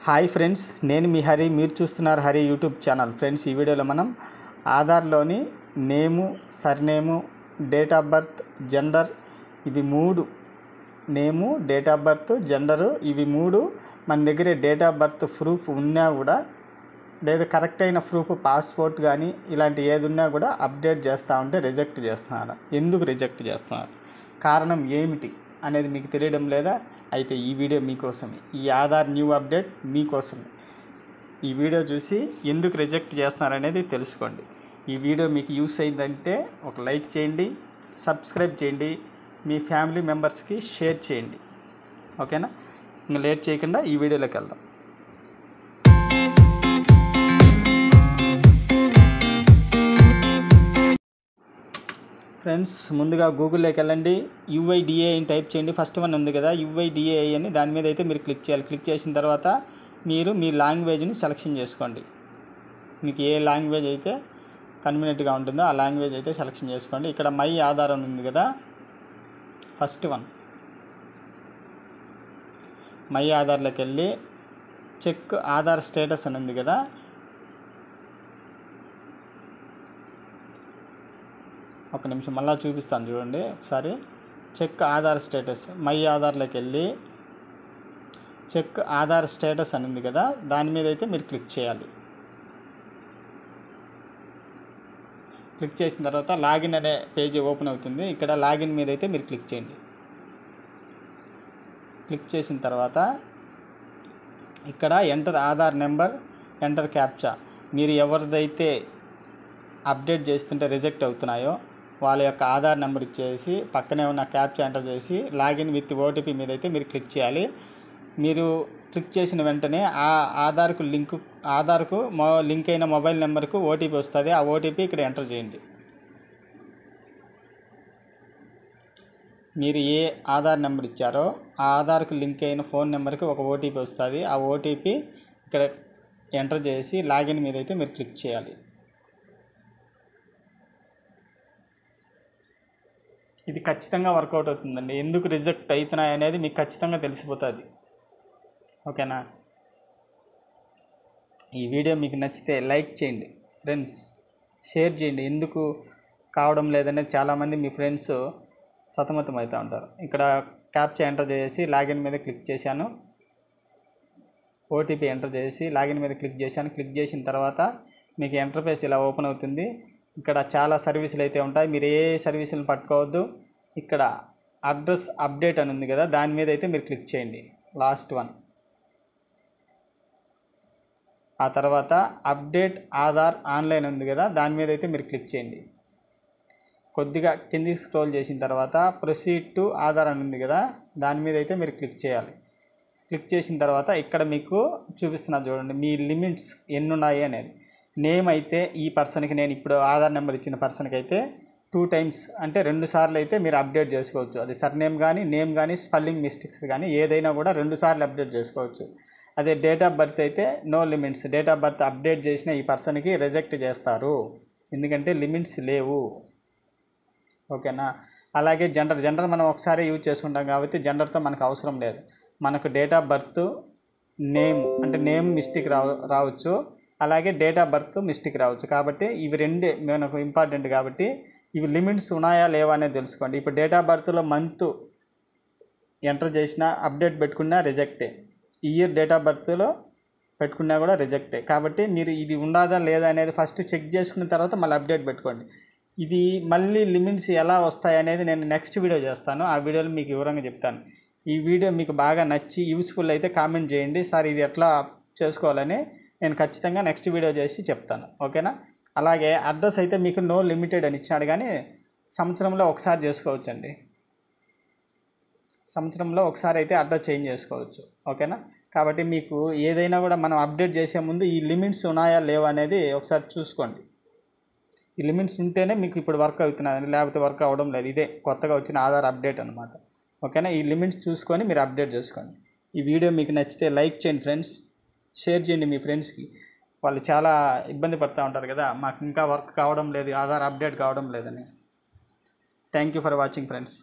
Hi friends, నేను మీ హరి. మీరు చూస్తున్నారు హరి యూట్యూబ్ ఛానల్. ఫ్రెండ్స్, ఈ వీడియోలో మనం ఆధార్లోని name, surname, date of birth, gender, ఇవి మూడు, name, date of birth, gender, ఇవి మూడు మన దగ్గర డేట్ ఆఫ్ బర్త్ ప్రూఫ్ ఉన్నా కూడా, లేదా కరెక్ట్ అయిన ప్రూఫ్ పాస్పోర్ట్ కానీ ఇలాంటి ఏది ఉన్నా కూడా అప్డేట్ చేస్తూ ఉంటే రిజెక్ట్ చేస్తున్నారు. ఎందుకు రిజెక్ట్ చేస్తున్నారు, కారణం ఏమిటి అనేది మీకు తెలియడం లేదా? అయితే ఈ వీడియో మీకోసమే. ఈ ఆధార్ న్యూ అప్డేట్ మీకోసమే. ఈ వీడియో చూసి ఎందుకు రిజెక్ట్ చేస్తున్నారనేది తెలుసుకోండి. ఈ వీడియో మీకు యూస్ అయిందంటే ఒక లైక్ చేయండి, సబ్స్క్రైబ్ చేయండి, మీ ఫ్యామిలీ మెంబర్స్కి షేర్ చేయండి. ఓకేనా? ఇంకా లేట్ చేయకుండా ఈ వీడియోలోకి వెళ్దాం. ఫ్రెండ్స్, ముందుగా గూగుల్లోకి వెళ్ళండి. యుఐడిఏ అని టైప్ చేయండి. ఫస్ట్ వన్ ఉంది కదా యుఐడిఏ అని, దాని మీద అయితే మీరు క్లిక్ చేయాలి. క్లిక్ చేసిన తర్వాత మీరు మీ లాంగ్వేజ్ని సెలెక్షన్ చేసుకోండి. మీకు ఏ లాంగ్వేజ్ అయితే కన్వీనియంట్గా ఉంటుందో ఆ లాంగ్వేజ్ అయితే సెలెక్షన్ చేసుకోండి. ఇక్కడ మై ఆధార్ అని ఉంది కదా, ఫస్ట్ వన్ మై ఆధార్లోకి వెళ్ళి చెక్ ఆధార్ స్టేటస్ అని ఉంది కదా, ఒక నిమిషం మళ్ళీ చూపిస్తాను చూడండి ఒకసారి. చెక్ ఆధార్ స్టేటస్, మై ఆధార్లోకి వెళ్ళి చెక్ ఆధార్ స్టేటస్ అని ఉంది కదా, దాని మీద అయితే మీరు క్లిక్ చేయాలి. క్లిక్ చేసిన తర్వాత లాగిన్ అనే పేజీ ఓపెన్ అవుతుంది. ఇక్కడ లాగిన్ మీద అయితే మీరు క్లిక్ చేయండి. క్లిక్ చేసిన తర్వాత ఇక్కడ enter Aadhaar number, enter captcha, మీరు ఎవరిదైతే అప్డేట్ చేస్తుంటే రిజెక్ట్ అవుతున్నాయో వాళ్ళ యొక్క ఆధార్ నెంబర్ ఇచ్చేసి పక్కనే ఉన్న క్యాప్చా ఎంటర్ చేసి లాగిన్ విత్ ఓటీపీ మీద అయితే మీరు క్లిక్ చేయాలి. మీరు క్లిక్ చేసిన వెంటనే ఆ ఆధార్కు లింక్ అయిన మొబైల్ నెంబర్కు ఓటీపీ వస్తుంది. ఆ ఓటీపీ ఇక్కడ ఎంటర్ చేయండి. మీరు ఏ ఆధార్ నెంబర్ ఇచ్చారో ఆ ఆధార్కు లింక్ అయిన ఫోన్ నెంబర్కి ఒక ఓటీపీ వస్తుంది. ఆ ఓటీపీ ఇక్కడ ఎంటర్ చేసి లాగిన్ మీద అయితే మీరు క్లిక్ చేయాలి. ఇది ఖచ్చితంగా వర్కౌట్ అవుతుందండి. ఎందుకు రిజెక్ట్ అవుతున్నాయి అనేది మీకు ఖచ్చితంగా తెలిసిపోతుంది. ఓకేనా? ఈ వీడియో మీకు నచ్చితే లైక్ చేయండి ఫ్రెండ్స్, షేర్ చేయండి. ఎందుకు కావడం లేదనేది చాలామంది మీ ఫ్రెండ్స్ సతమతం అవుతూ ఉంటారు. ఇక్కడ క్యాప్చా ఎంటర్ చేసి లాగిన్ మీద క్లిక్ చేశాను. ఓటీపీ ఎంటర్ చేసి లాగిన్ మీద క్లిక్ చేశాను. క్లిక్ చేసిన తర్వాత మీకు ఇంటర్ఫేస్ ఇలా ఓపెన్ అవుతుంది. ఇక్కడ చాలా సర్వీసులు అయితే ఉంటాయి. మీరు ఏ సర్వీసులను పట్టుకోవద్దు. ఇక్కడ అడ్రస్ అప్డేట్ అని ఉంది కదా, దాని మీద అయితే మీరు క్లిక్ చేయండి, లాస్ట్ వన్. ఆ తర్వాత అప్డేట్ ఆధార్ ఆన్లైన్ ఉంది కదా, దాని మీద అయితే మీరు క్లిక్ చేయండి. కొద్దిగా కిందికి స్క్రోల్ చేసిన తర్వాత ప్రొసీడ్ టు ఆధార్ అని ఉంది కదా, దాని మీద అయితే మీరు క్లిక్ చేయాలి. క్లిక్ చేసిన తర్వాత ఇక్కడ మీకు చూపిస్తున్నా చూడండి మీ లిమిట్స్ ఎన్ని ఉన్నాయి అనేది. నేమ్ అయితే ఈ పర్సన్కి, నేను ఇప్పుడు ఆధార్ నెంబర్ ఇచ్చిన పర్సన్కి అయితే 2 టైమ్స్ అంటే 2 సార్లు అయితే మీరు అప్డేట్ చేసుకోవచ్చు. అది సర్నేమ్ కానీ, నేమ్ కానీ, స్పెల్లింగ్ మిస్టేక్స్ కానీ ఏదైనా కూడా 2 సార్లు అప్డేట్ చేసుకోవచ్చు. అదే డేట్ ఆఫ్ బర్త్ అయితే no limits. Date of birth update చేసిన ఈ పర్సన్కి రిజెక్ట్ చేస్తారు, ఎందుకంటే లిమిట్స్ లేవు. ఓకేనా? అలాగే జెండర్ మనం ఒకసారి యూజ్ చేసుకుంటాం కాబట్టి జెండర్తో మనకు అవసరం లేదు. మనకు డేట్ ఆఫ్ బర్త్, నేమ్ అంటే నేమ్ మిస్టేక్ రావచ్చు, అలాగే డేట్ ఆఫ్ బర్త్ మిస్టేక్ రావచ్చు. కాబట్టి ఇవి రెండే మనకు ఇంపార్టెంట్. కాబట్టి ఇవి లిమిట్స్ ఉన్నాయా లేవా అనేది తెలుసుకోండి. ఇప్పుడు డేట్ ఆఫ్ బర్త్లో మంత్ ఎంటర్ చేసినా అప్డేట్ పెట్టుకున్నా రిజెక్టే, ఇయర్ డేట్ ఆఫ్ బర్త్లో పెట్టుకున్నా కూడా రిజెక్టే. కాబట్టి మీరు ఇది ఉండదా లేదా అనేది ఫస్ట్ చెక్ చేసుకున్న తర్వాత మళ్ళీ అప్డేట్ పెట్టుకోండి. ఇది మళ్ళీ లిమిట్స్ ఎలా వస్తాయి అనేది నేను నెక్స్ట్ వీడియో చేస్తాను. ఆ వీడియోలో మీకు వివరంగా చెప్తాను. ఈ వీడియో మీకు బాగా నచ్చి యూస్ఫుల్ అయితే కామెంట్ చేయండి, సార్ ఇది ఎట్లా చేసుకోవాలని. నేను ఖచ్చితంగా నెక్స్ట్ వీడియో చేసి చెప్తాను. ఓకేనా? అలాగే అడ్రస్ అయితే మీకు నో లిమిటెడ్ అని ఇచ్చినాడు, కానీ సంవత్సరంలో ఒకసారి చేసుకోవచ్చండి. సంవత్సరంలో ఒకసారి అయితే అడ్రస్ చేంజ్ చేసుకోవచ్చు. ఓకేనా? కాబట్టి మీకు ఏదైనా కూడా మనం అప్డేట్ చేసే ముందు ఈ లిమిట్స్ ఉన్నాయా లేవా అనేది ఒకసారి చూసుకోండి. ఈ లిమిట్స్ ఉంటేనే మీకు ఇప్పుడు వర్క్ అవుతున్నాయి, లేకపోతే వర్క్ అవ్వడం లేదు. ఇదే కొత్తగా వచ్చిన ఆధార్ అప్డేట్ అనమాట. ఓకేనా? ఈ లిమిట్స్ చూసుకొని మీరు అప్డేట్ చేసుకోండి. ఈ వీడియో మీకు నచ్చితే లైక్ చేయండి ఫ్రెండ్స్, షేర్ చేయండి మీ ఫ్రెండ్స్కి. వాళ్ళు చాలా ఇబ్బంది పడుతూ ఉంటారు కదా, మాకు ఇంకా వర్క్ కావడం లేదు, ఆధార్ అప్డేట్ కావడం లేదని. Thank you for watching friends.